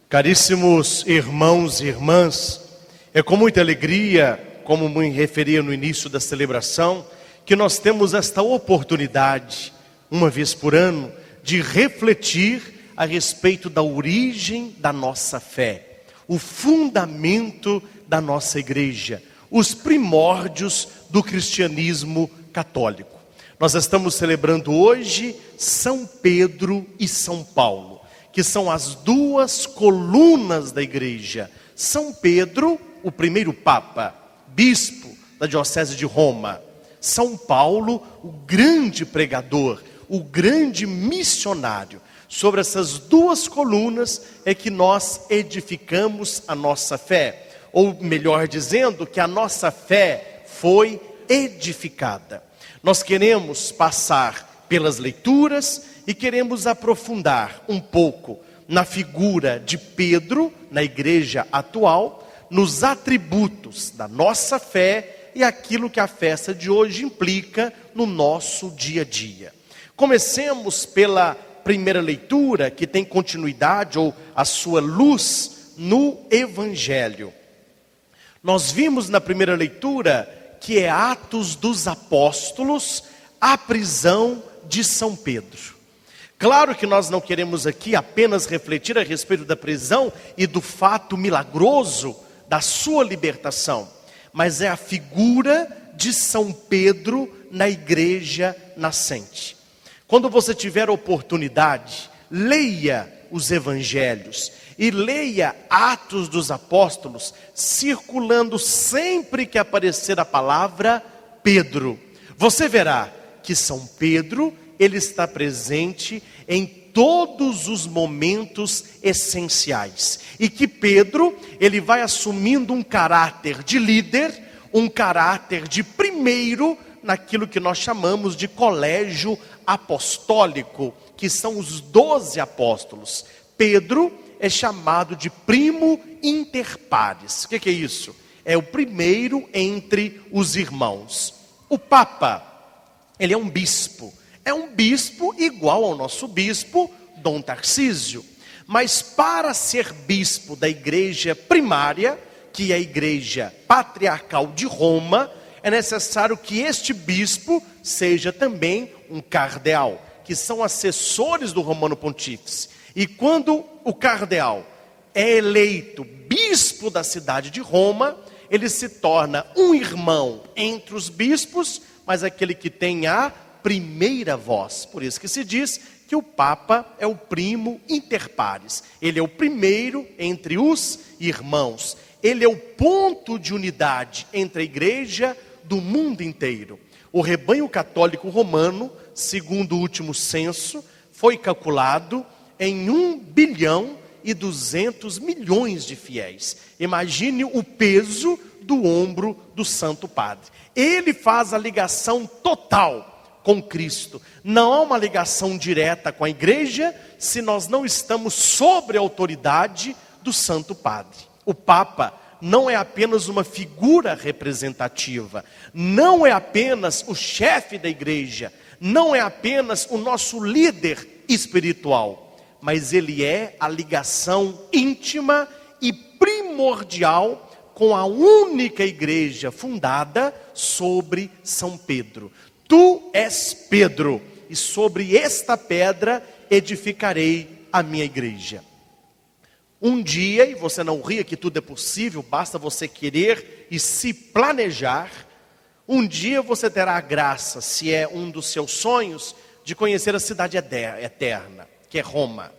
Caríssimos irmãos e irmãs, é com muita alegria, como me referia no início da celebração, que nós temos esta oportunidade, uma vez por ano, de refletir a respeito da origem da nossa fé, o fundamento da nossa igreja, os primórdios do cristianismo católico. Nós estamos celebrando hoje São Pedro e São Paulo, que são as duas colunas da igreja. São Pedro, o primeiro Papa, bispo da diocese de Roma. São Paulo, o grande pregador, o grande missionário. Sobre essas duas colunas é que nós edificamos a nossa fé. Ou melhor dizendo, que a nossa fé foi edificada. Nós queremos passar pelas leituras e queremos aprofundar um pouco na figura de Pedro, na igreja atual, nos atributos da nossa fé e aquilo que a festa de hoje implica no nosso dia a dia. Comecemos pela primeira leitura, que tem continuidade ou a sua luz no Evangelho. Nós vimos na primeira leitura que é Atos dos Apóstolos, a prisão de São Pedro. Claro que nós não queremos aqui apenas refletir a respeito da prisão e do fato milagroso da sua libertação, mas é a figura de São Pedro na igreja nascente. Quando você tiver oportunidade, leia os evangelhos e leia Atos dos Apóstolos, circulando sempre que aparecer a palavra Pedro. Você verá que São Pedro, ele está presente em todos os momentos essenciais. E que Pedro, ele vai assumindo um caráter de líder, um caráter de primeiro, naquilo que nós chamamos de colégio apostólico, que são os 12 apóstolos. Pedro é chamado de primo inter pares. O que é isso? É o primeiro entre os irmãos. O Papa, ele é um bispo. É um bispo igual ao nosso bispo, Dom Tarcísio. Mas para ser bispo da igreja primária, que é a igreja patriarcal de Roma, é necessário que este bispo seja também um cardeal, que são assessores do Romano Pontífice. E quando o cardeal é eleito bispo da cidade de Roma, ele se torna um irmão entre os bispos, mas aquele que tem a primeira voz. Por isso que se diz que o Papa é o primo inter pares. Ele é o primeiro entre os irmãos. Ele é o ponto de unidade entre a igreja do mundo inteiro. O rebanho católico romano, segundo o último censo, foi calculado em 1,2 bilhão de fiéis. Imagine o peso do ombro do Santo Padre. Ele faz a ligação total com Cristo. Não há uma ligação direta com a igreja se nós não estamos sob a autoridade do Santo Padre. O Papa não é apenas uma figura representativa, não é apenas o chefe da igreja, não é apenas o nosso líder espiritual, mas ele é a ligação íntima e primordial com a única igreja fundada sobre São Pedro. Tu és Pedro, e sobre esta pedra edificarei a minha igreja. Um dia, e você não ria que tudo é possível, basta você querer e se planejar, um dia você terá a graça, se é um dos seus sonhos, de conhecer a cidade eterna, que é Roma.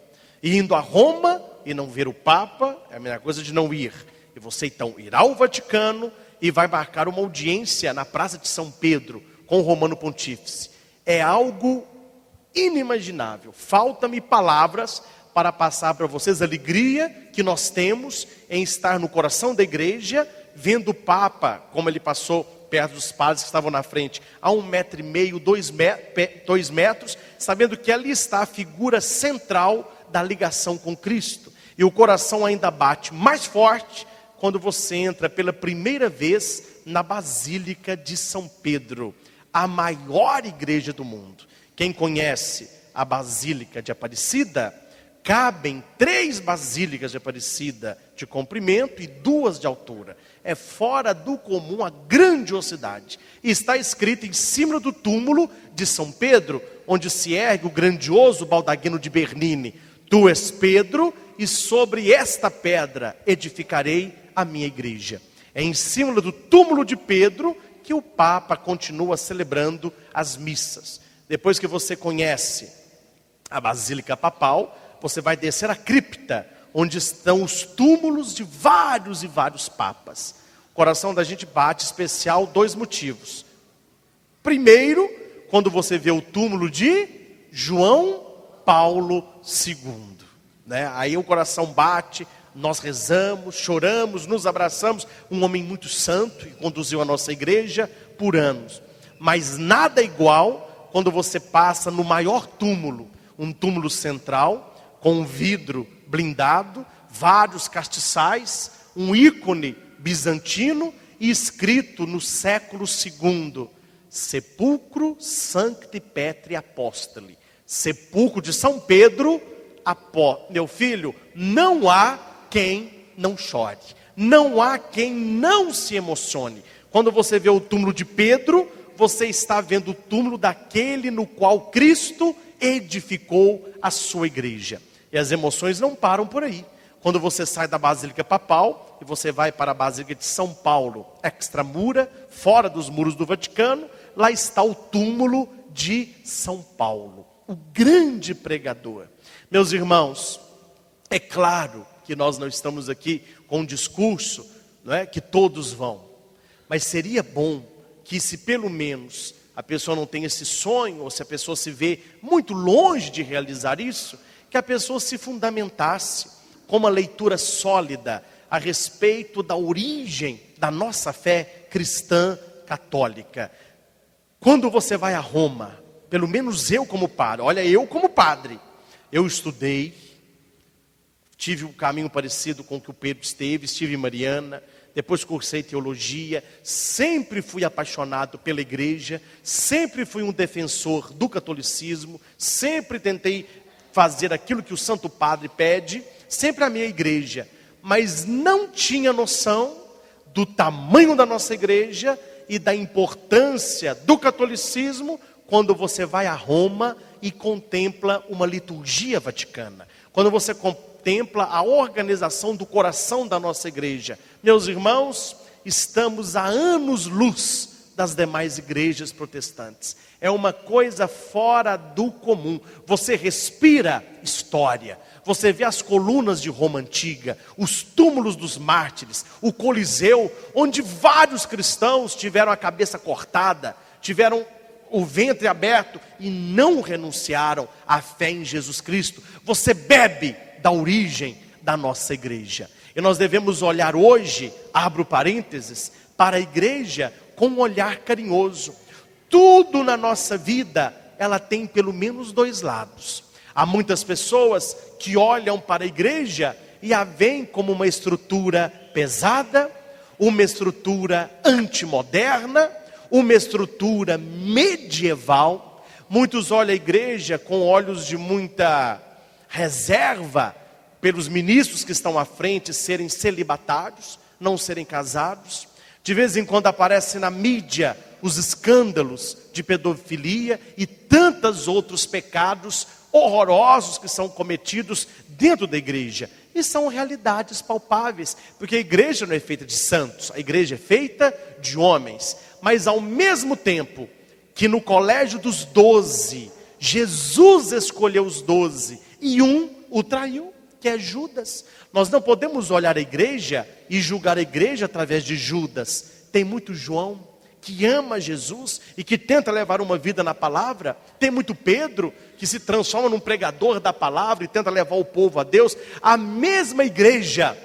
E indo a Roma e não ver o Papa, é a mesma coisa de não ir. E você então irá ao Vaticano e vai marcar uma audiência na Praça de São Pedro, com o Romano Pontífice. É algo inimaginável. Faltam-me palavras para passar para vocês a alegria que nós temos em estar no coração da igreja, vendo o Papa, como ele passou perto dos padres que estavam na frente, a 1,5 m, 2 metros, sabendo que ali está a figura central da ligação com Cristo. E o coração ainda bate mais forte quando você entra pela primeira vez na Basílica de São Pedro, a maior igreja do mundo. Quem conhece a Basílica de Aparecida, cabem 3 basílicas de Aparecida de comprimento e 2 de altura. É fora do comum a grandiosidade. E está escrito em cima do túmulo de São Pedro, onde se ergue o grandioso baldaquino de Bernini: Tu és Pedro, e sobre esta pedra edificarei a minha igreja. É em cima do túmulo de Pedro que o Papa continua celebrando as missas. Depois que você conhece a Basílica Papal, você vai descer a cripta, onde estão os túmulos de vários e vários papas. O coração da gente bate especial, 2 motivos. Primeiro, quando você vê o túmulo de João Paulo II, né? Aí o coração bate, nós rezamos, choramos, nos abraçamos. Um homem muito santo que conduziu a nossa igreja por anos. Mas nada igual quando você passa no maior túmulo, um túmulo central, com um vidro blindado, vários castiçais, um ícone bizantino e escrito no século II: Sepulcro Sancti Petri Apostoli, sepulcro de São Pedro. Meu filho, não há quem não chore, não há quem não se emocione. Quando você vê o túmulo de Pedro, você está vendo o túmulo daquele no qual Cristo edificou a sua igreja. E as emoções não param por aí. Quando você sai da Basílica Papal e você vai para a Basílica de São Paulo, extramura, fora dos muros do Vaticano, lá está o túmulo de São Paulo, o grande pregador. Meus irmãos, é claro que nós não estamos aqui com um discurso, não é, que todos vão. Mas seria bom que, se pelo menos a pessoa não tem esse sonho, ou se a pessoa se vê muito longe de realizar isso, que a pessoa se fundamentasse com uma leitura sólida a respeito da origem da nossa fé cristã católica. Quando você vai a Roma, pelo menos eu como padre, olha, eu como padre, eu estudei, tive um caminho parecido com o que o Pedro estive em Mariana, depois cursei teologia, sempre fui apaixonado pela igreja, sempre fui um defensor do catolicismo, sempre tentei fazer aquilo que o Santo Padre pede, sempre a minha igreja, mas não tinha noção do tamanho da nossa igreja e da importância do catolicismo quando você vai a Roma e contempla uma liturgia vaticana, quando você contempla a organização do coração da nossa igreja. Meus irmãos, estamos a anos-luz das demais igrejas protestantes. É uma coisa fora do comum. Você respira história. Você vê as colunas de Roma antiga, os túmulos dos mártires, o Coliseu, onde vários cristãos tiveram a cabeça cortada, tiveram o ventre aberto e não renunciaram à fé em Jesus Cristo. Você bebe da origem da nossa igreja. E nós devemos olhar hoje, abro parênteses, para a igreja com um olhar carinhoso. Tudo na nossa vida, ela tem pelo menos 2 lados. Há muitas pessoas que olham para a igreja e a veem como uma estrutura pesada, uma estrutura antimoderna, uma estrutura medieval. Muitos olham a igreja com olhos de muita reserva, pelos ministros que estão à frente serem celibatários, não serem casados. De vez em quando aparece na mídia os escândalos de pedofilia e tantos outros pecados horrorosos que são cometidos dentro da igreja. E são realidades palpáveis, porque a igreja não é feita de santos, a igreja é feita de homens. Mas ao mesmo tempo que no colégio dos 12, Jesus escolheu os 12 e um o traiu, que é Judas. Nós não podemos olhar a igreja e julgar a igreja através de Judas. Tem muito João que ama Jesus e que tenta levar uma vida na palavra. Tem muito Pedro que se transforma num pregador da palavra e tenta levar o povo a Deus. A mesma igreja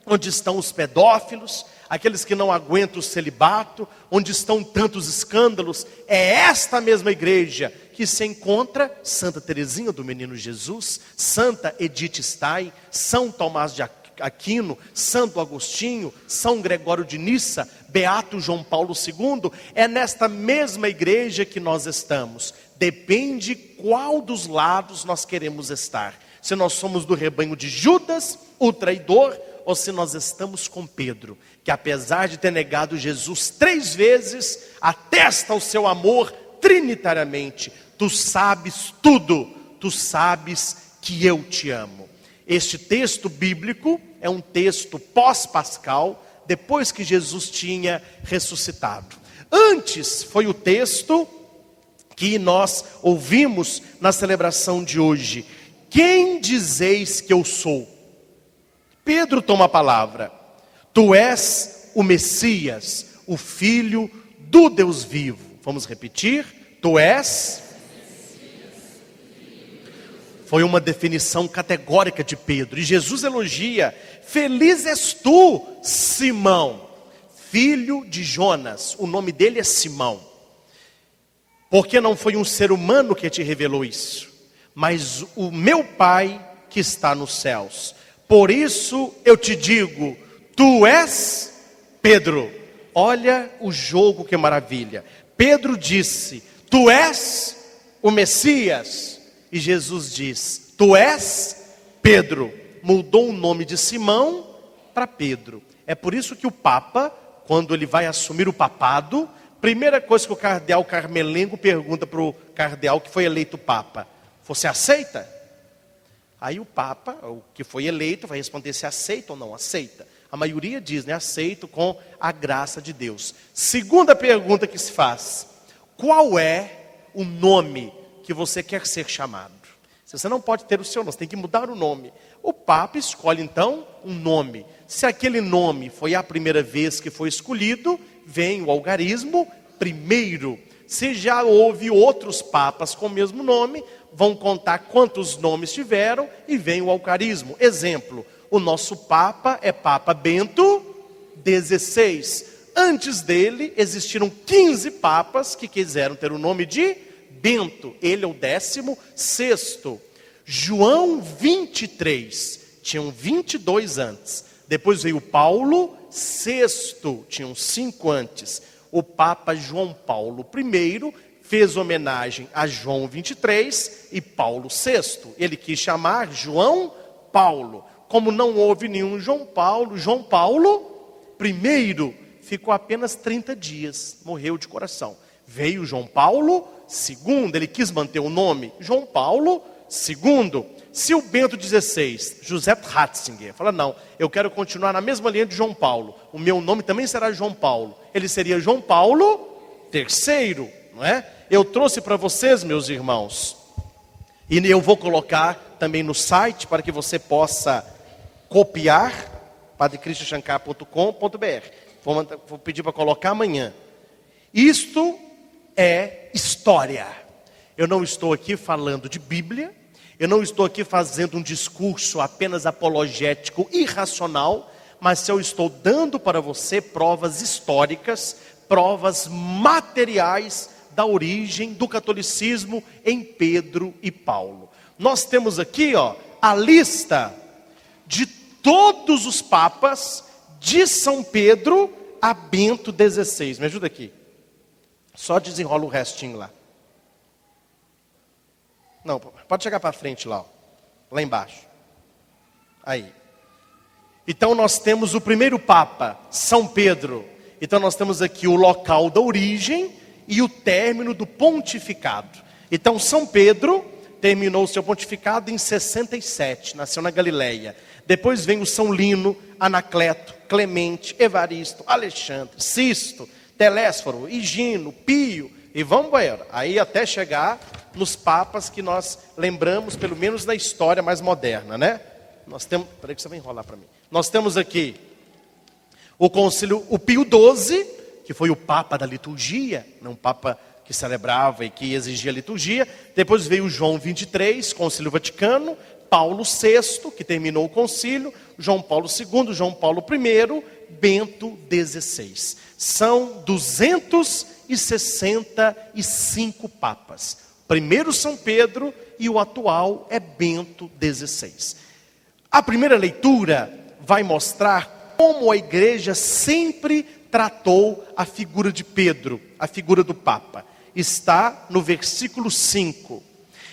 onde estão os pedófilos, aqueles que não aguentam o celibato, onde estão tantos escândalos. É esta mesma igreja que se encontra Santa Teresinha do Menino Jesus, Santa Edith Stein, São Tomás de Aquino, Santo Agostinho, São Gregório de Nissa, Beato João Paulo II. É nesta mesma igreja que nós estamos. Depende qual dos lados nós queremos estar. Se nós somos do rebanho de Judas, o traidor, ou se nós estamos com Pedro, que apesar de ter negado Jesus 3 vezes, atesta o seu amor trinitariamente. Tu sabes tudo, tu sabes que eu te amo. Este texto bíblico é um texto pós-pascal, depois que Jesus tinha ressuscitado. Antes foi o texto que nós ouvimos na celebração de hoje. Quem dizeis que eu sou? Pedro toma a palavra. Tu és o Messias, o Filho do Deus vivo. Vamos repetir? Tu és... Foi uma definição categórica de Pedro. E Jesus elogia: feliz és tu, Simão, filho de Jonas. O nome dele é Simão. Porque não foi um ser humano que te revelou isso, mas o meu Pai que está nos céus. Por isso eu te digo, tu és Pedro. Olha o jogo, que maravilha. Pedro disse, tu és o Messias. E Jesus diz, tu és Pedro. Mudou o nome de Simão para Pedro. É por isso que o Papa, quando ele vai assumir o papado, primeira coisa que o cardeal Carmelengo pergunta para o cardeal que foi eleito Papa: você aceita? Aí o Papa, o que foi eleito, vai responder se aceita ou não aceita. A maioria diz, né, aceito com a graça de Deus. Segunda pergunta que se faz: qual é o nome que você quer ser chamado? Você não pode ter o seu nome, você tem que mudar o nome. O Papa escolhe então um nome. Se aquele nome foi a primeira vez que foi escolhido, vem o algarismo primeiro. Se já houve outros papas com o mesmo nome, vão contar quantos nomes tiveram e vem o algarismo. Exemplo, o nosso Papa é Papa Bento XVI. Antes dele existiram 15 papas que quiseram ter o nome de Bento. Ele é o 16º. João 23, tinham 22 antes. Depois veio Paulo VI, tinham 5 antes. O Papa João Paulo I fez homenagem a João 23 e Paulo VI. Ele quis chamar João Paulo. Como não houve nenhum João Paulo I ficou apenas 30 dias, morreu de coração. Veio João Paulo II, ele quis manter o nome João Paulo II. Se o Bento XVI, José Ratzinger, fala, não, eu quero continuar na mesma linha de João Paulo, o meu nome também será João Paulo, ele seria João Paulo III, não é? Eu trouxe para vocês, meus irmãos, e eu vou colocar também no site para que você possa copiar, padrecristianchancar.com.br. Vou pedir para colocar amanhã. Isto é história. Eu não estou aqui falando de Bíblia, eu não estou aqui fazendo um discurso apenas apologético irracional, mas eu estou dando para você provas históricas, provas materiais da origem do catolicismo em Pedro e Paulo. Nós temos aqui, a lista de todos os papas de São Pedro a Bento XVI. Me ajuda aqui. Só desenrola o restinho lá. Não, pode chegar para frente lá, lá embaixo. Aí. Então nós temos o primeiro Papa, São Pedro. Então nós temos aqui o local da origem e o término do pontificado. Então São Pedro terminou o seu pontificado em 67, nasceu na Galileia. Depois vem o São Lino, Anacleto, Clemente, Evaristo, Alexandre, Sisto, Telésforo, Higino, Pio, e vamos embora. Aí até chegar nos papas que nós lembramos, pelo menos na história mais moderna, né? Nós temos, peraí que você vai enrolar para mim. Nós temos aqui o concílio, o Pio XII, que foi o papa da liturgia, um papa que celebrava e que exigia liturgia. Depois veio João 23, concílio Vaticano, Paulo VI, que terminou o concílio, João Paulo II, João Paulo I, Bento XVI. São 265 papas. Primeiro São Pedro e o atual é Bento XVI. A primeira leitura vai mostrar como a igreja sempre tratou a figura de Pedro, a figura do Papa. Está no versículo 5.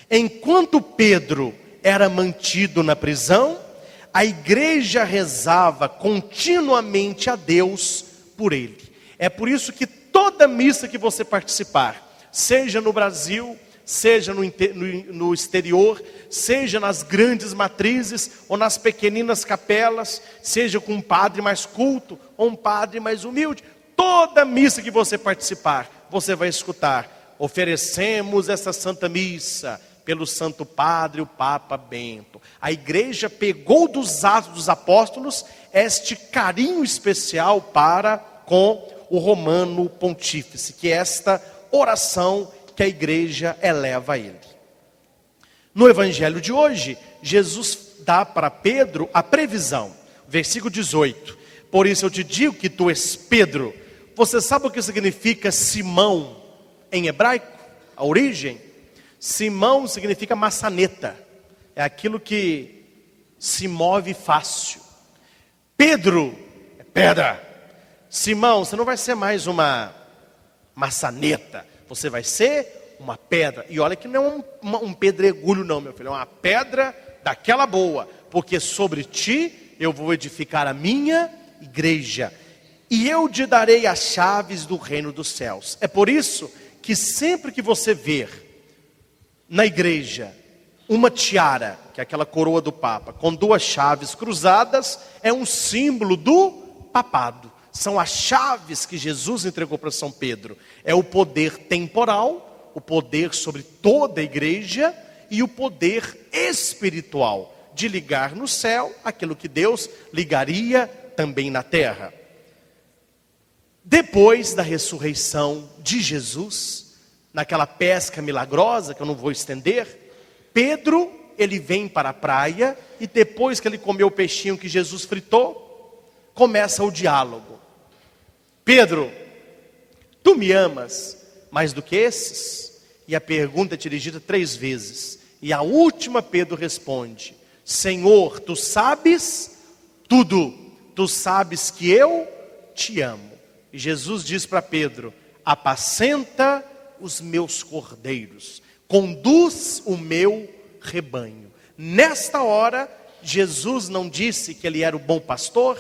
Enquanto Pedro era mantido na prisão, a igreja rezava continuamente a Deus por ele. É por isso que toda missa que você participar, seja no Brasil, seja no exterior, seja nas grandes matrizes ou nas pequeninas capelas, seja com um padre mais culto ou um padre mais humilde, toda missa que você participar, você vai escutar: oferecemos essa Santa Missa pelo Santo Padre, o Papa Bento. A igreja pegou dos Atos dos Apóstolos este carinho especial para com o Romano Pontífice, que é esta oração que a igreja eleva a ele. No evangelho de hoje, Jesus dá para Pedro a previsão. Versículo 18. Por isso eu te digo que tu és Pedro. Você sabe o que significa Simão em hebraico? A origem? Simão significa maçaneta. É aquilo que se move fácil. Pedro é pedra. Simão, você não vai ser mais uma maçaneta. Você vai ser uma pedra. E olha que não é um pedregulho não, meu filho. É uma pedra daquela boa. Porque sobre ti eu vou edificar a minha igreja. E eu te darei as chaves do reino dos céus. É por isso que sempre que você ver na igreja uma tiara, que é aquela coroa do Papa, com duas chaves cruzadas, é um símbolo do papado. São as chaves que Jesus entregou para São Pedro. É o poder temporal, o poder sobre toda a igreja e o poder espiritual de ligar no céu aquilo que Deus ligaria também na terra. Depois da ressurreição de Jesus, naquela pesca milagrosa, que eu não vou estender, Pedro, ele vem para a praia, e depois que ele comeu o peixinho que Jesus fritou, começa o diálogo. Pedro, tu me amas mais do que esses? E a pergunta é dirigida 3 vezes. E a última Pedro responde: Senhor, tu sabes tudo. Tu sabes que eu te amo. E Jesus diz para Pedro: apacenta os meus cordeiros, conduz o meu rebanho. Nesta hora, Jesus não disse que ele era o bom pastor?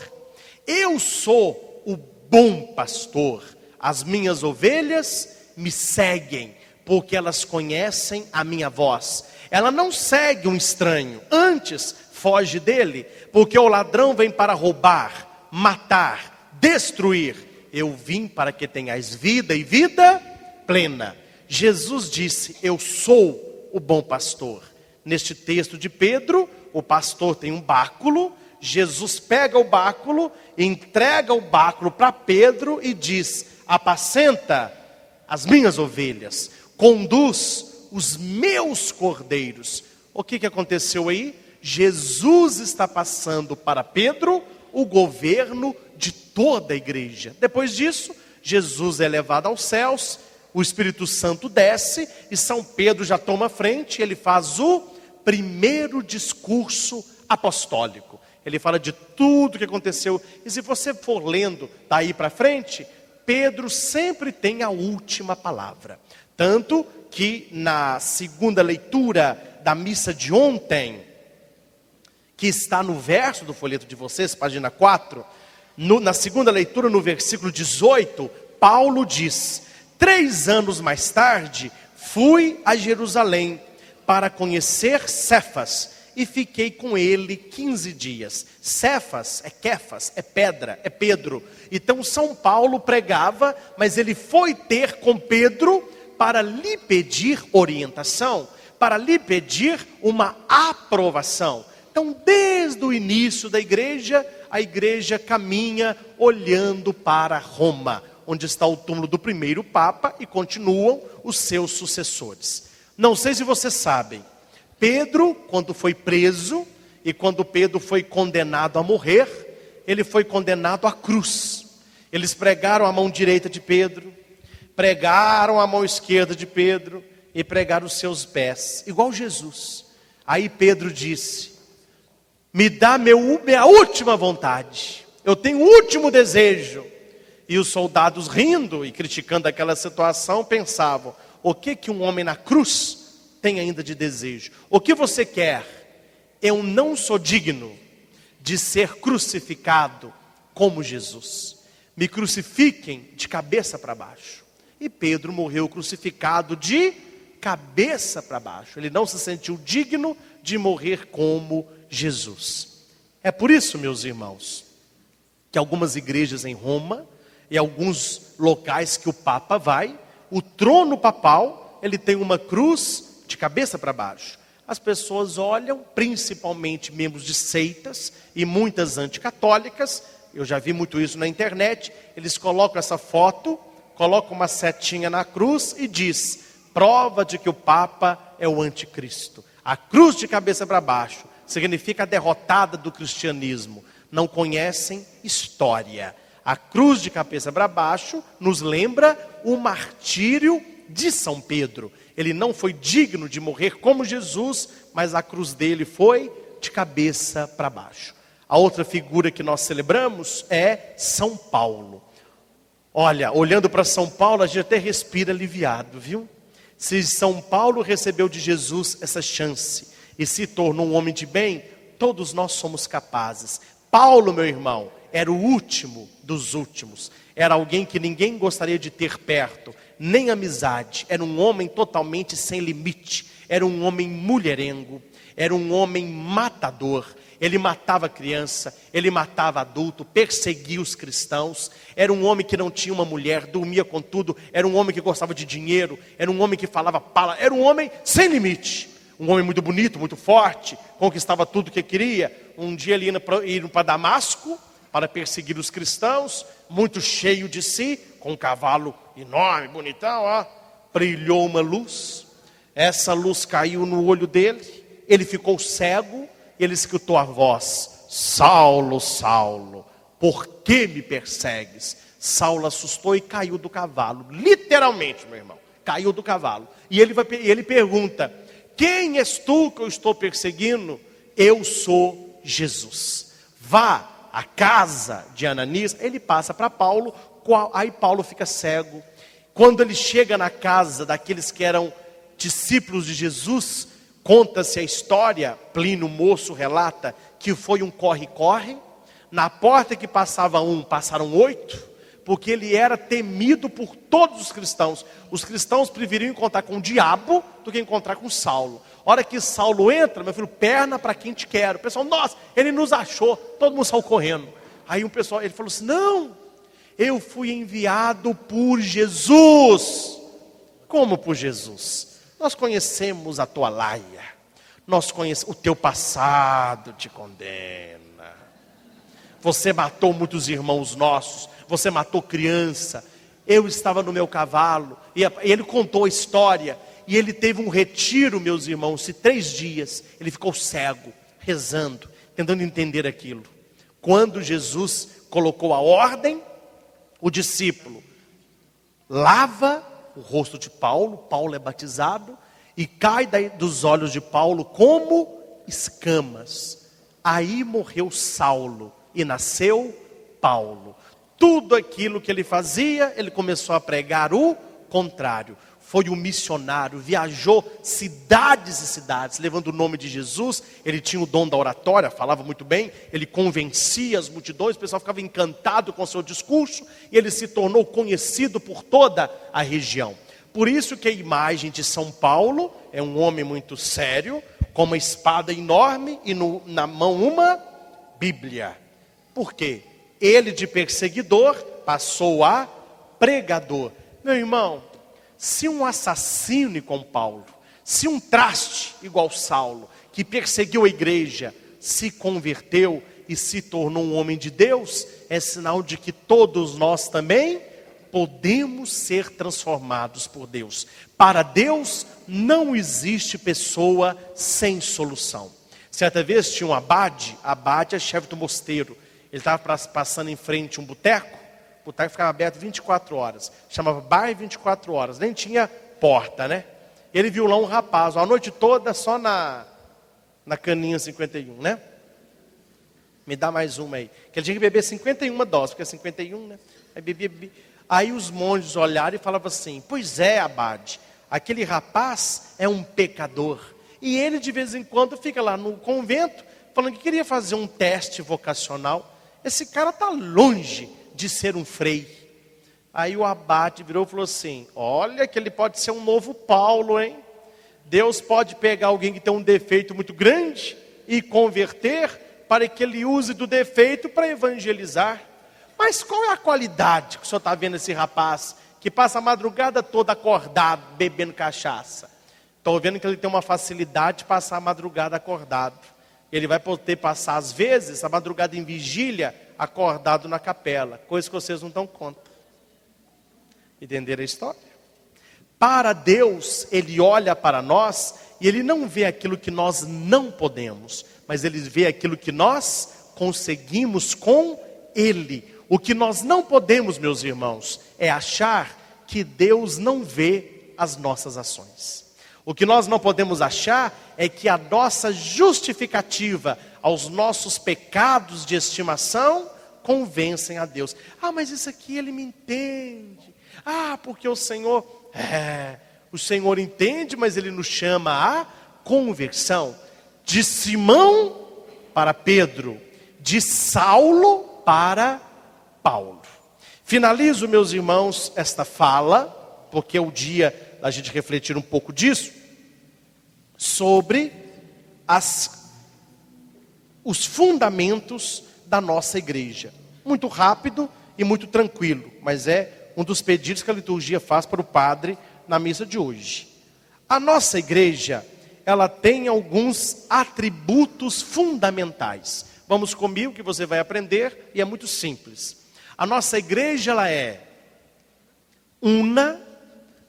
Eu sou o bom pastor. As minhas ovelhas me seguem, porque elas conhecem a minha voz. Ela não segue um estranho, antes foge dele, porque o ladrão vem para roubar, matar, destruir. Eu vim para que tenhais vida e vida plena. Jesus disse: eu sou o bom pastor. Neste texto de Pedro, o pastor tem um báculo. Jesus pega o báculo, entrega o báculo para Pedro e diz: apacenta as minhas ovelhas, conduz os meus cordeiros. O que aconteceu aí? Jesus está passando para Pedro o governo de toda a igreja. Depois disso, Jesus é levado aos céus, o Espírito Santo desce e São Pedro já toma frente. Ele faz o primeiro discurso apostólico. Ele fala de tudo que aconteceu. E se você for lendo daí para frente, Pedro sempre tem a última palavra. Tanto que na segunda leitura da missa de ontem, que está no verso do folheto de vocês, página 4, na segunda leitura, no versículo 18, Paulo diz: 3 anos mais tarde, fui a Jerusalém para conhecer Cefas e fiquei com ele 15 dias. Cefas é Kefas, é pedra, é Pedro. Então São Paulo pregava, mas ele foi ter com Pedro para lhe pedir orientação, para lhe pedir uma aprovação. Então, desde o início da igreja, a igreja caminha olhando para Roma, onde está o túmulo do primeiro Papa, e continuam os seus sucessores. Não sei se vocês sabem, Pedro, quando foi preso, e quando Pedro foi condenado a morrer, ele foi condenado à cruz. Eles pregaram a mão direita de Pedro, pregaram a mão esquerda de Pedro e pregaram os seus pés, igual Jesus. Aí Pedro disse: me dá minha última vontade, eu tenho o último desejo. E os soldados, rindo e criticando aquela situação, pensavam: o que um homem na cruz tem ainda de desejo? O que você quer? Eu não sou digno de ser crucificado como Jesus. Me crucifiquem de cabeça para baixo. E Pedro morreu crucificado de cabeça para baixo. Ele não se sentiu digno de morrer como Jesus. É por isso, meus irmãos, que algumas igrejas em Roma e alguns locais que o Papa vai, o trono papal, ele tem uma cruz de cabeça para baixo. As pessoas olham, principalmente membros de seitas e muitas anticatólicas, eu já vi muito isso na internet, eles colocam essa foto, colocam uma setinha na cruz e diz: prova de que o Papa é o anticristo. A cruz de cabeça para baixo significa a derrotada do cristianismo. Não conhecem história. A cruz de cabeça para baixo nos lembra o martírio de São Pedro. Ele não foi digno de morrer como Jesus, mas a cruz dele foi de cabeça para baixo. A outra figura que nós celebramos é São Paulo. Olha, olhando para São Paulo, a gente até respira aliviado, viu? Se São Paulo recebeu de Jesus essa chance e se tornou um homem de bem, todos nós somos capazes. Paulo, meu irmão, era o último dos últimos. Era alguém que ninguém gostaria de ter perto, nem amizade. Era um homem totalmente sem limite. Era um homem mulherengo. Era um homem matador. Ele matava criança, ele matava adulto, perseguia os cristãos. Era um homem que não tinha uma mulher, dormia com tudo. Era um homem que gostava de dinheiro. Era um homem que falava palavras. Era um homem sem limite. Um homem muito bonito, muito forte, conquistava tudo o que queria. Um dia ele ia para Damasco para perseguir os cristãos, muito cheio de si, com um cavalo enorme, bonitão, ó. Brilhou uma luz. Essa luz caiu no olho dele. Ele ficou cego. Ele escutou a voz: Saulo, Saulo, por que me persegues? Saulo assustou e caiu do cavalo. Literalmente, meu irmão, caiu do cavalo. E ele pergunta: quem és tu que eu estou perseguindo? Eu sou Jesus. Vá à casa de Ananias. Ele passa para Paulo. Aí Paulo fica cego. Quando ele chega na casa daqueles que eram discípulos de Jesus, conta-se a história, Plínio Moço relata que foi um corre-corre. Na porta que passava um, passaram 8, porque ele era temido por todos os cristãos. Os cristãos preferiam encontrar com o diabo do que encontrar com Saulo. A hora que Saulo entra, meu filho, perna para quem te quer. O pessoal: nossa, ele nos achou. Todo mundo saiu correndo. Aí ele falou assim: não, eu fui enviado por Jesus. Como por Jesus? Nós conhecemos a tua laia, nós conhecemos, o teu passado te condena. Você matou muitos irmãos nossos, você matou criança. Eu estava no meu cavalo, e ele contou a história, e ele teve um retiro, meus irmãos, de 3 dias. Ele ficou cego, rezando, tentando entender aquilo. Quando Jesus colocou a ordem, o discípulo lava o rosto de Paulo. Paulo é batizado e cai dos olhos de Paulo como escamas. Aí morreu Saulo e nasceu Paulo. Tudo aquilo que ele fazia, ele começou a pregar o contrário. Foi um missionário, viajou cidades e cidades, levando o nome de Jesus. Ele tinha o dom da oratória, falava muito bem, ele convencia as multidões, o pessoal ficava encantado com o seu discurso, e ele se tornou conhecido por toda a região. Por isso que a imagem de São Paulo é um homem muito sério, com uma espada enorme e na mão uma Bíblia. Por quê? Ele de perseguidor passou a pregador. Meu irmão, se um assassino igual Paulo, se um traste igual Saulo, que perseguiu a igreja, se converteu e se tornou um homem de Deus, é sinal de que todos nós também podemos ser transformados por Deus. Para Deus não existe pessoa sem solução. Certa vez tinha um abade é chefe do mosteiro. Ele estava passando em frente a um boteco. O boteco ficava aberto 24 horas. Chamava Bar 24 horas. Nem tinha porta, né? Ele viu lá um rapaz, a noite toda só na caninha 51, né? Me dá mais uma aí. Que ele tinha que beber 51 doses, porque é 51, né? Aí bebia. Aí os monges olharam e falavam assim: pois é, abade, aquele rapaz é um pecador. E ele de vez em quando fica lá no convento, falando que queria fazer um teste vocacional. Esse cara está longe de ser um frei. Aí o abade virou e falou assim: olha que ele pode ser um novo Paulo, hein? Deus pode pegar alguém que tem um defeito muito grande e converter para que ele use do defeito para evangelizar. Mas qual é a qualidade que o senhor está vendo esse rapaz que passa a madrugada toda acordado, bebendo cachaça? Estou vendo que ele tem uma facilidade de passar a madrugada acordado. Ele vai poder passar, às vezes, a madrugada em vigília, acordado na capela. Coisa que vocês não dão conta. Entenderam a história? Para Deus, Ele olha para nós e Ele não vê aquilo que nós não podemos, mas Ele vê aquilo que nós conseguimos com Ele. O que nós não podemos, meus irmãos, é achar que Deus não vê as nossas ações. O que nós não podemos achar é que a nossa justificativa aos nossos pecados de estimação convencem a Deus. Ah, mas isso aqui Ele me entende. Ah, porque o Senhor entende, mas Ele nos chama à conversão. De Simão para Pedro, de Saulo para Paulo. Finalizo, meus irmãos, esta fala, porque é o dia da gente refletir um pouco disso, sobre os fundamentos da nossa igreja. Muito rápido e muito tranquilo, mas é um dos pedidos que a liturgia faz para o padre na missa de hoje. A nossa igreja, ela tem alguns atributos fundamentais. Vamos comigo que você vai aprender, e é muito simples. A nossa igreja, ela é una,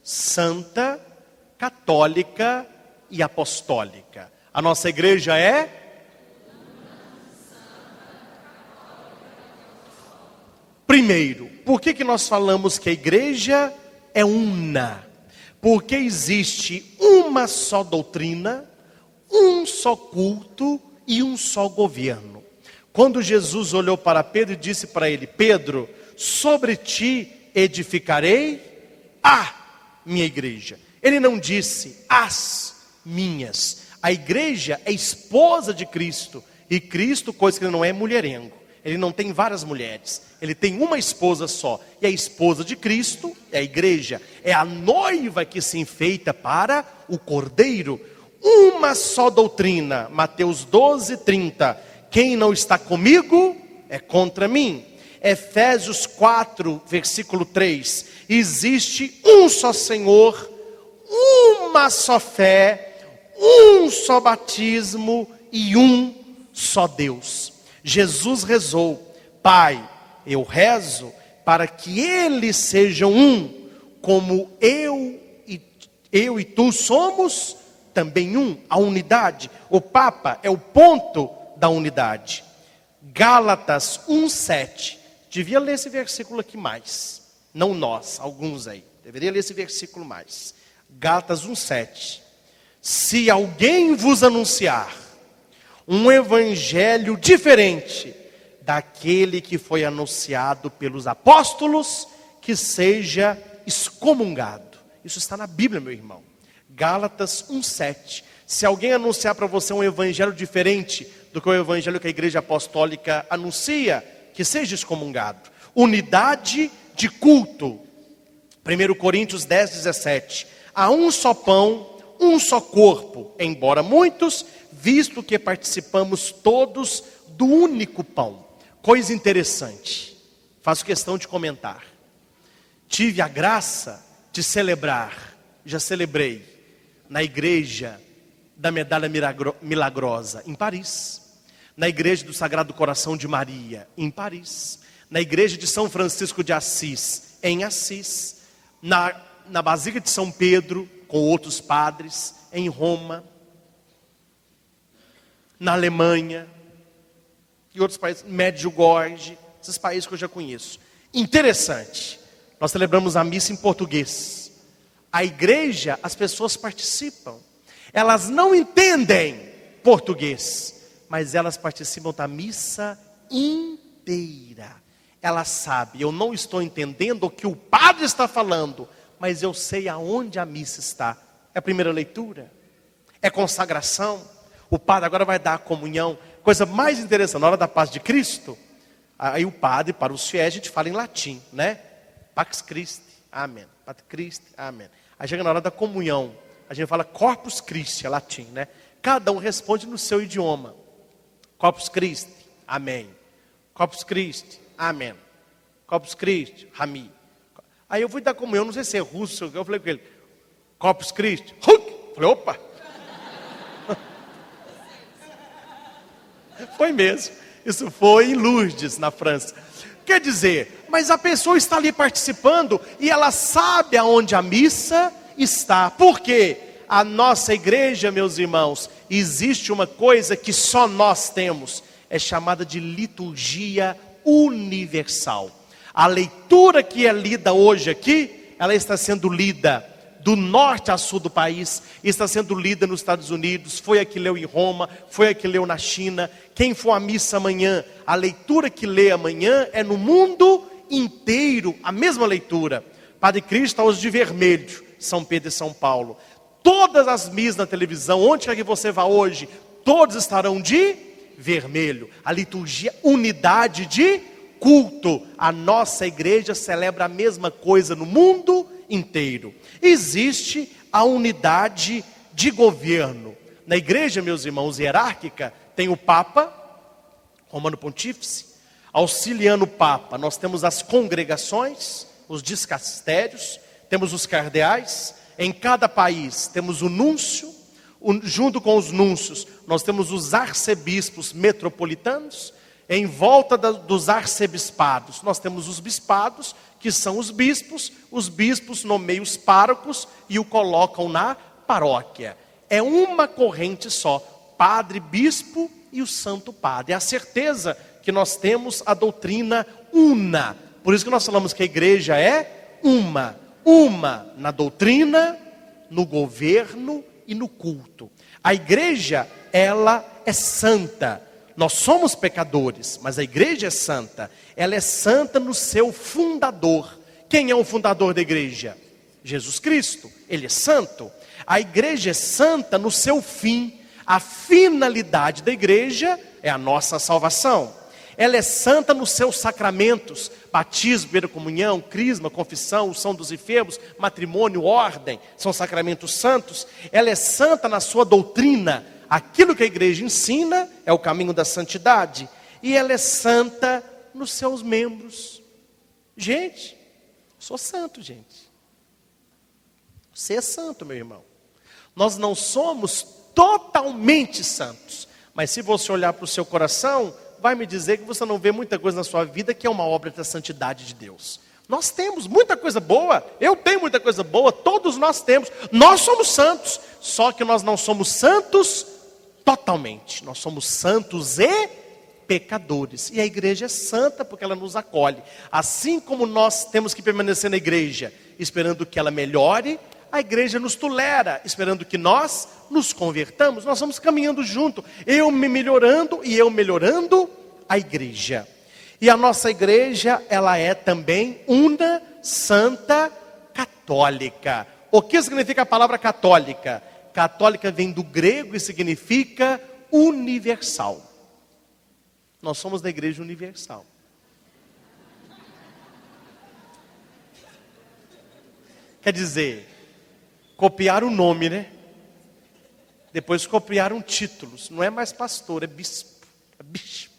santa, católica e apostólica. A nossa igreja é primeiro, por que nós falamos que a igreja é una? Porque existe uma só doutrina, um só culto e um só governo. Quando Jesus olhou para Pedro e disse para ele: Pedro, sobre ti edificarei a minha igreja. Ele não disse as minhas. A igreja é esposa de Cristo. E Cristo, coisa que ele não é mulherengo. Ele não tem várias mulheres. Ele tem uma esposa só. E a esposa de Cristo é a igreja. É a noiva que se enfeita para o cordeiro. Uma só doutrina. Mateus 12:30. Quem não está comigo é contra mim. Efésios 4, versículo 3. Existe um só Senhor, uma só fé, um só batismo e um só Deus. Jesus rezou: Pai, eu rezo para que eles sejam um, como eu e tu somos também um, a unidade. O Papa é o ponto da unidade. Gálatas 1:7. Devia ler esse versículo aqui mais. Não nós, alguns aí. Deveria ler esse versículo mais. Gálatas 1:7. Se alguém vos anunciar um evangelho diferente daquele que foi anunciado pelos apóstolos, que seja excomungado. Isso está na Bíblia, meu irmão. Gálatas 1:7. Se alguém anunciar para você um evangelho diferente do que o evangelho que a igreja apostólica anuncia, que seja excomungado. Unidade de culto. 1 Coríntios 10:17. Há um só pão, um só corpo, embora muitos, visto que participamos todos do único pão. Coisa interessante, faço questão de comentar. Tive a graça de celebrar, já celebrei, na igreja da Medalha Milagrosa, em Paris. Na igreja do Sagrado Coração de Maria, em Paris. Na igreja de São Francisco de Assis, em Assis. Na Basílica de São Pedro, com outros padres, em Roma. Na Alemanha. e outros países, Medjugorje, esses países que eu já conheço. Interessante, nós celebramos a missa em português. A igreja, as pessoas participam. Elas não entendem português, mas elas participam da missa inteira. Elas sabem, eu não estou entendendo o que o padre está falando, mas eu sei aonde a missa está. É a primeira leitura, é consagração. O padre agora vai dar a comunhão. Coisa mais interessante, na hora da paz de Cristo, aí o padre, para os fiéis, a gente fala em latim, né? Pax Christi, amém. Pax Christi, amém. Aí chega na hora da comunhão, a gente fala Corpus Christi, é latim, né? Cada um responde no seu idioma. Corpus Christi, amém. Corpus Christi, amém. Corpus Christi, Rami. Aí eu fui dar comunhão, não sei se é russo, eu falei com ele, Corpus Christi, Huk! Falei, opa! Foi mesmo. Isso foi em Lourdes, na França. Quer dizer, mas a pessoa está ali participando e ela sabe aonde a missa está. Por quê? A nossa igreja, meus irmãos, existe uma coisa que só nós temos. É chamada de liturgia universal. A leitura que é lida hoje aqui, ela está sendo lida do norte a sul do país, está sendo lida nos Estados Unidos, foi a que leu em Roma, foi a que leu na China. Quem for à missa amanhã, a leitura que lê amanhã é no mundo inteiro, a mesma leitura. Padre Cristo está hoje de vermelho, São Pedro e São Paulo. Todas as missas na televisão, onde quer que você vá hoje, todos estarão de vermelho. A liturgia, unidade de culto. A nossa igreja celebra a mesma coisa no mundo inteiro. Existe a unidade de governo. Na igreja, meus irmãos, hierárquica, tem o Papa, Romano Pontífice, auxiliando o Papa. Nós temos as congregações, os dicastérios, temos os cardeais. Em cada país temos o núncio, junto com os núncios, nós temos os arcebispos metropolitanos. Em volta dos arcebispados, nós temos os bispados, que são os bispos nomeiam os párocos e o colocam na paróquia. É uma corrente só, padre, bispo e o santo padre. É a certeza que nós temos a doutrina una. Por isso que nós falamos que a igreja é uma na doutrina, no governo e no culto. A igreja, ela é santa. Nós somos pecadores, mas a igreja é santa. Ela é santa no seu fundador. Quem é o fundador da igreja? Jesus Cristo. Ele é santo. A igreja é santa no seu fim. A finalidade da igreja é a nossa salvação. Ela é santa nos seus sacramentos: batismo, primeira comunhão, crisma, confissão, unção dos enfermos, matrimônio, ordem, são sacramentos santos. Ela é santa na sua doutrina. Aquilo que a igreja ensina é o caminho da santidade. E ela é santa nos seus membros. Gente, sou santo, gente. Você é santo, meu irmão. Nós não somos totalmente santos, mas se você olhar para o seu coração, vai me dizer que você não vê muita coisa na sua vida que é uma obra da santidade de Deus. Nós temos muita coisa boa, eu tenho muita coisa boa, todos nós temos. Nós somos santos, só que nós não somos santos totalmente. Nós somos santos e pecadores. E a igreja é santa porque ela nos acolhe. Assim como nós temos que permanecer na igreja esperando que ela melhore, a igreja nos tolera, esperando que nós nos convertamos. Nós vamos caminhando junto, eu me melhorando e eu melhorando a igreja. E a nossa igreja, ela é também una, santa, católica. O que significa a palavra católica? Católica vem do grego e significa universal. Nós somos da igreja universal. Quer dizer, copiaram o nome, né? Depois copiaram títulos. Não é mais pastor, é bispo. É bispo.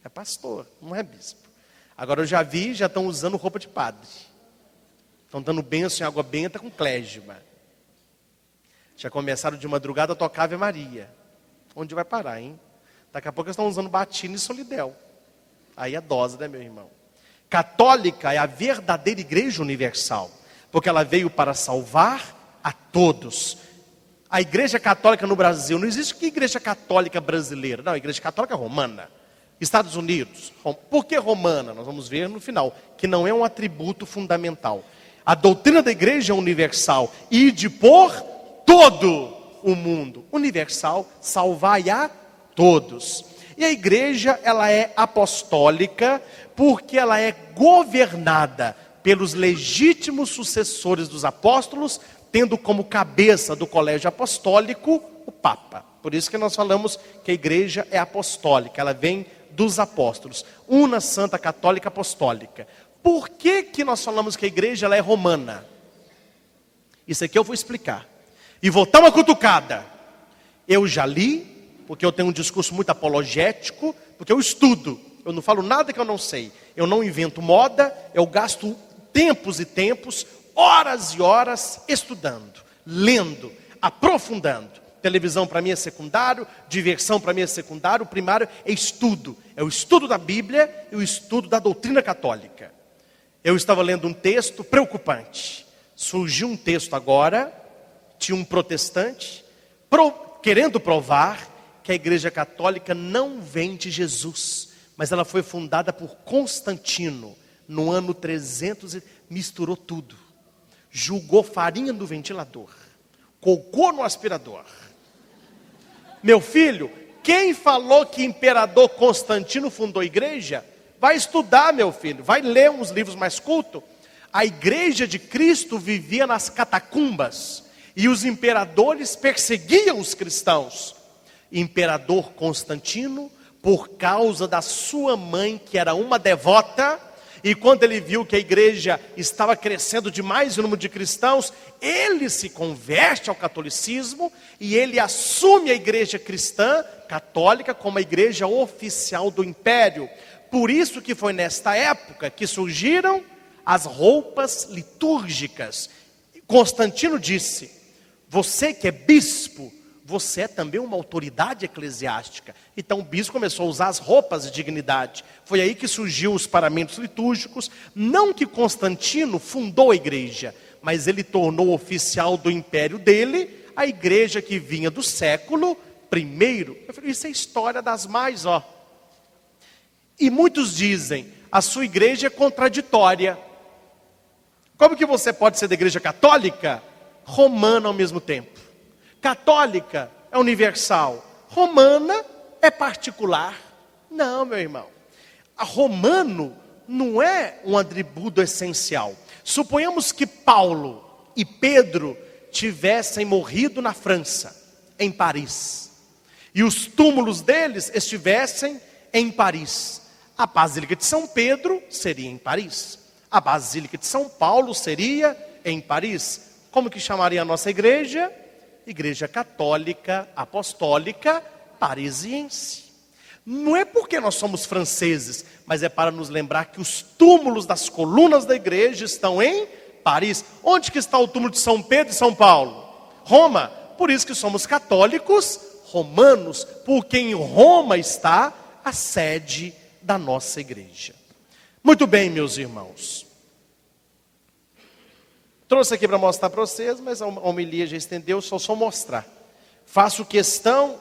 É pastor, não é bispo. Agora eu já vi, já estão usando roupa de padre. Estão dando bênção em água benta com clésima. Já começaram de madrugada a tocar Ave Maria. Onde vai parar, hein? Daqui a pouco eles estão usando batina e solidel. Aí é dose, né, meu irmão? Católica é a verdadeira igreja universal, porque ela veio para salvar a todos. A igreja católica no Brasil, não existe que igreja católica brasileira, não, a igreja católica romana. Estados Unidos. Por que romana? Nós vamos ver no final, que não é um atributo fundamental. A doutrina da igreja é universal, ide por todo o mundo. Universal, salvai a todos. E a igreja, ela é apostólica, porque ela é governada pelos legítimos sucessores dos apóstolos, tendo como cabeça do colégio apostólico o Papa. Por isso que nós falamos que a igreja é apostólica, ela vem dos apóstolos. Una Santa Católica Apostólica. Por que nós falamos que a igreja ela é romana? Isso aqui eu vou explicar. E vou dar uma cutucada. Eu já li, porque eu tenho um discurso muito apologético, porque eu estudo. Eu não falo nada que eu não sei. Eu não invento moda, eu gasto tempos e tempos, horas e horas estudando, lendo, aprofundando. Televisão para mim é secundário, diversão para mim é secundário, o primário é estudo. É o estudo da Bíblia e o estudo da doutrina católica. Eu estava lendo um texto preocupante. Surgiu um texto agora, tinha um protestante, querendo provar que a igreja católica não vem de Jesus, mas ela foi fundada por Constantino, no ano 300, misturou tudo. Jogou farinha no ventilador, cocô no aspirador. Meu filho, quem falou que imperador Constantino fundou a igreja? Vai estudar, meu filho, vai ler uns livros mais cultos. A igreja de Cristo vivia nas catacumbas, e os imperadores perseguiam os cristãos. Imperador Constantino, por causa da sua mãe, que era uma devota, e quando ele viu que a igreja estava crescendo demais o número de cristãos, ele se converte ao catolicismo e ele assume a igreja cristã católica como a igreja oficial do império. Por isso que foi nesta época que surgiram as roupas litúrgicas. Constantino disse: você que é bispo, você é também uma autoridade eclesiástica. Então o bispo começou a usar as roupas de dignidade. Foi aí que surgiu os paramentos litúrgicos. Não que Constantino fundou a igreja, mas ele tornou oficial do império dele a igreja que vinha do século I. Eu falei, isso é história das mais, ó. E muitos dizem, a sua igreja é contraditória. Como que você pode ser da igreja católica, romana ao mesmo tempo? Católica é universal, romana é particular. Não, meu irmão. A romano não é um atributo essencial. Suponhamos que Paulo e Pedro tivessem morrido na França, em Paris, e os túmulos deles estivessem em Paris. A Basílica de São Pedro seria em Paris. A Basílica de São Paulo seria em Paris. Como que chamaria a nossa igreja? Igreja Católica Apostólica Parisiense. Não é porque nós somos franceses, mas é para nos lembrar que os túmulos das colunas da igreja estão em Paris. Onde que está o túmulo de São Pedro e São Paulo? Roma. Por isso que somos católicos romanos, porque em Roma está a sede da nossa igreja. Muito bem, meus irmãos. Trouxe aqui para mostrar para vocês, mas a homilia já estendeu, só mostrar. Faço questão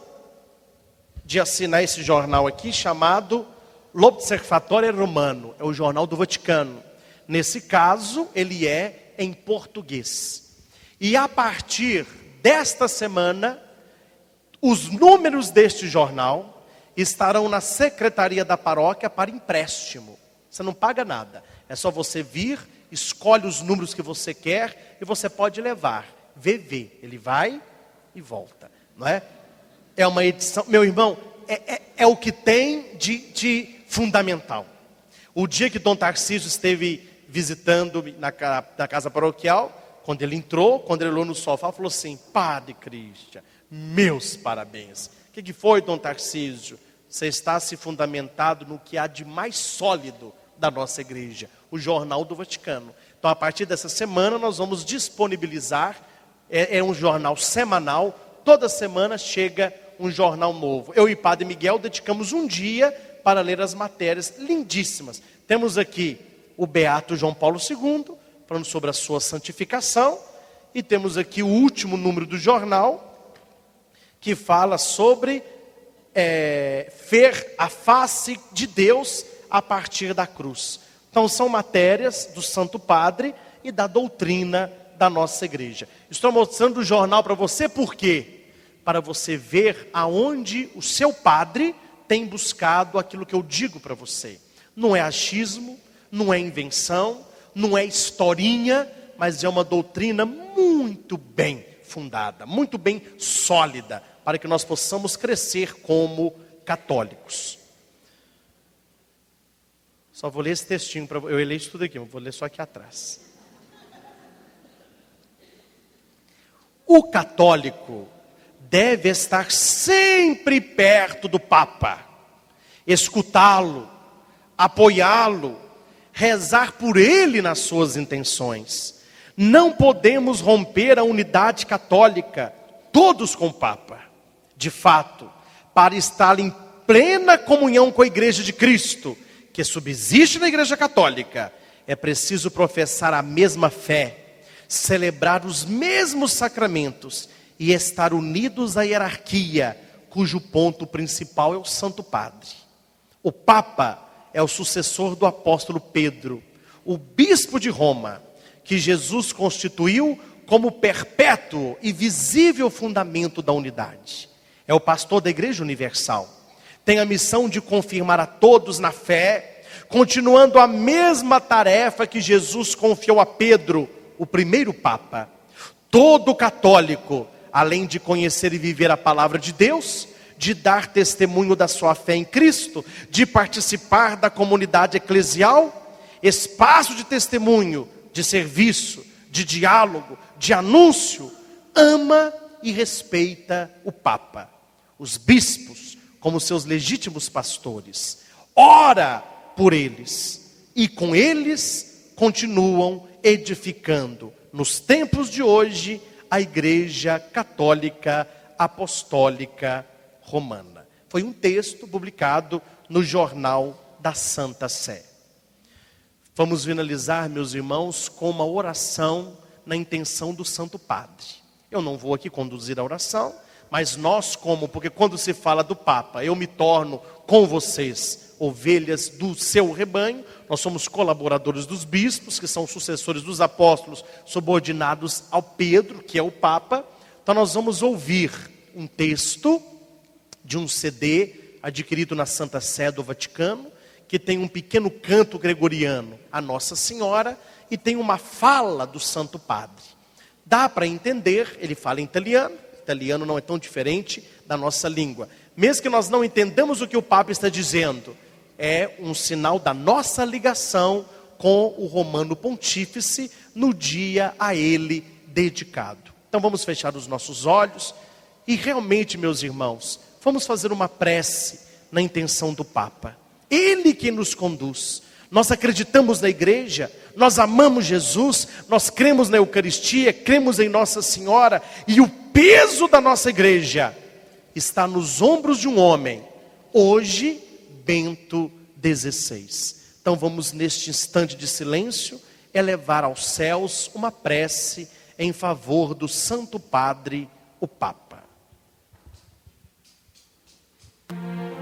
de assinar esse jornal aqui, chamado L'Osservatore Romano. É o jornal do Vaticano. Nesse caso, ele é em português. E a partir desta semana, os números deste jornal estarão na secretaria da paróquia para empréstimo. Você não paga nada. É só você vir, escolhe os números que você quer e você pode levar. VV, ele vai e volta, não é? É uma edição, meu irmão, é o que tem de fundamental. O dia que Dom Tarcísio esteve visitando na casa paroquial, quando ele entrou, quando ele olhou no sofá, falou assim: Padre Cristian, meus parabéns. O que foi, Dom Tarcísio? Você está se fundamentado no que há de mais sólido da nossa igreja, o Jornal do Vaticano. Então, a partir dessa semana, nós vamos disponibilizar, é um jornal semanal, toda semana chega um jornal novo. Eu e Padre Miguel dedicamos um dia para ler as matérias lindíssimas. Temos aqui o Beato João Paulo II, falando sobre a sua santificação, e temos aqui o último número do jornal, que fala sobre ver a face de Deus a partir da cruz. Então são matérias do Santo Padre e da doutrina da nossa igreja. Estou mostrando o jornal para você por quê? Para você ver aonde o seu padre tem buscado aquilo que eu digo para você. Não é achismo, não é invenção, não é historinha, mas é uma doutrina muito bem fundada, muito bem sólida, para que nós possamos crescer como católicos. Só vou ler esse textinho, eu leio isso tudo aqui, mas vou ler só aqui atrás. O católico deve estar sempre perto do Papa, escutá-lo, apoiá-lo, rezar por ele nas suas intenções. Não podemos romper a unidade católica, todos com o Papa. De fato, para estar em plena comunhão com a Igreja de Cristo, que subsiste na Igreja Católica, é preciso professar a mesma fé, celebrar os mesmos sacramentos e estar unidos à hierarquia, cujo ponto principal é o Santo Padre. O Papa é o sucessor do apóstolo Pedro, o bispo de Roma, que Jesus constituiu como perpétuo e visível fundamento da unidade. É o pastor da Igreja Universal. Tem a missão de confirmar a todos na fé, continuando a mesma tarefa que Jesus confiou a Pedro, o primeiro Papa. Todo católico, além de conhecer e viver a palavra de Deus, de dar testemunho da sua fé em Cristo, de participar da comunidade eclesial, espaço de testemunho, de serviço, de diálogo, de anúncio, ama e respeita o Papa, os bispos como seus legítimos pastores, ora por eles e com eles continuam edificando nos tempos de hoje a Igreja Católica Apostólica Romana. Foi um texto publicado no Jornal da Santa Sé. Vamos finalizar, meus irmãos, com uma oração na intenção do Santo Padre. Eu não vou aqui conduzir a oração, mas nós porque quando se fala do Papa, eu me torno com vocês ovelhas do seu rebanho, nós somos colaboradores dos bispos, que são sucessores dos apóstolos, subordinados ao Pedro, que é o Papa. Então nós vamos ouvir um texto de um CD adquirido na Santa Sé do Vaticano, que tem um pequeno canto gregoriano a Nossa Senhora e tem uma fala do Santo Padre. Dá para entender, ele fala em italiano, italiano não é tão diferente da nossa língua. Mesmo que nós não entendamos o que o Papa está dizendo, é um sinal da nossa ligação com o Romano Pontífice no dia a ele dedicado. Então vamos fechar os nossos olhos e realmente, meus irmãos, vamos fazer uma prece na intenção do Papa. Ele que nos conduz. Nós acreditamos na igreja, nós amamos Jesus, nós cremos na Eucaristia, cremos em Nossa Senhora, e o peso da nossa igreja está nos ombros de um homem, hoje Bento XVI. Então vamos neste instante de silêncio elevar aos céus uma prece em favor do Santo Padre, o Papa. No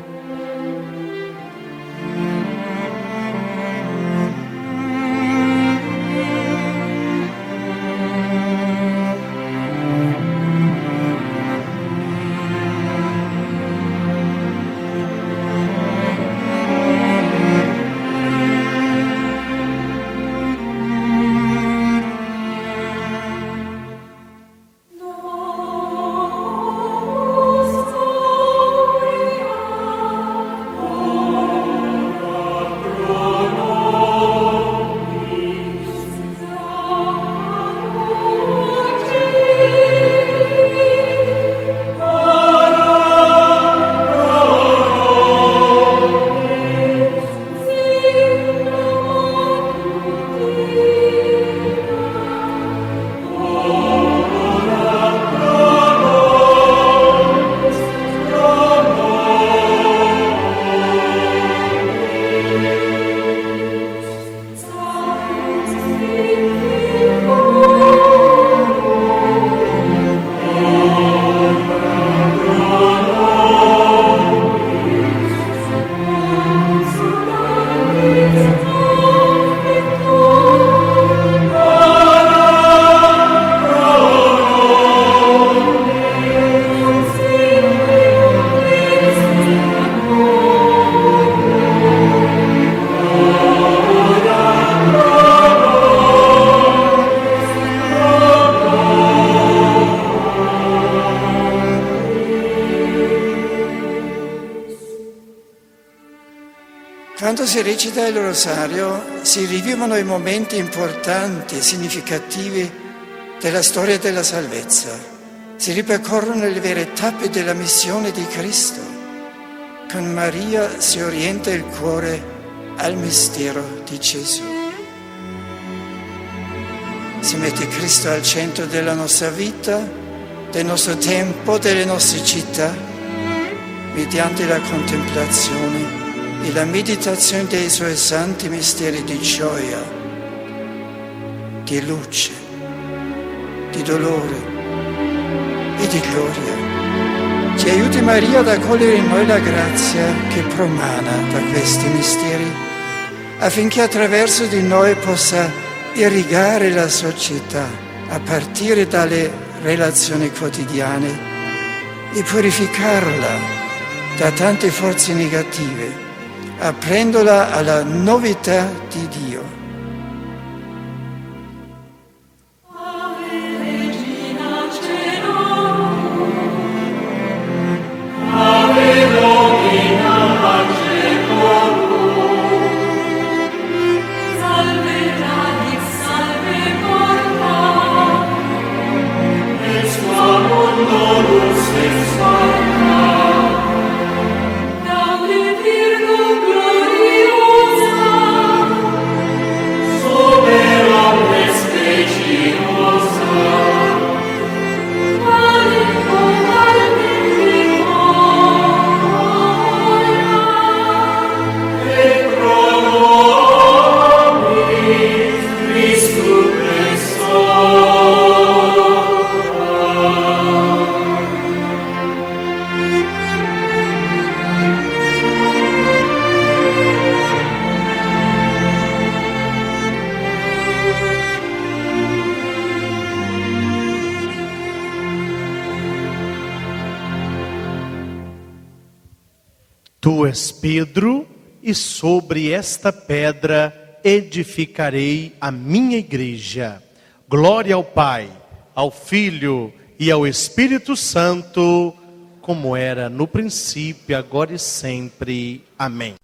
Quando si recita il rosario si rivivono i momenti importanti e significativi della storia della salvezza. Si ripercorrono le vere tappe della missione di Cristo. Con Maria si orienta il cuore al mistero di Gesù. Si mette Cristo al centro della nostra vita, del nostro tempo, delle nostre città, mediante la contemplazione e la meditazione dei suoi santi misteri di gioia, di luce, di dolore e di gloria. Ci aiuti Maria ad accogliere in noi la grazia che promana da questi misteri, affinché attraverso di noi possa irrigare la società a partire dalle relazioni quotidiane e purificarla da tante forze negative, aprendola alla novità di Dio. Tu és Pedro, e sobre esta pedra edificarei a minha igreja. Glória ao Pai, ao Filho e ao Espírito Santo, como era no princípio, agora e sempre. Amém.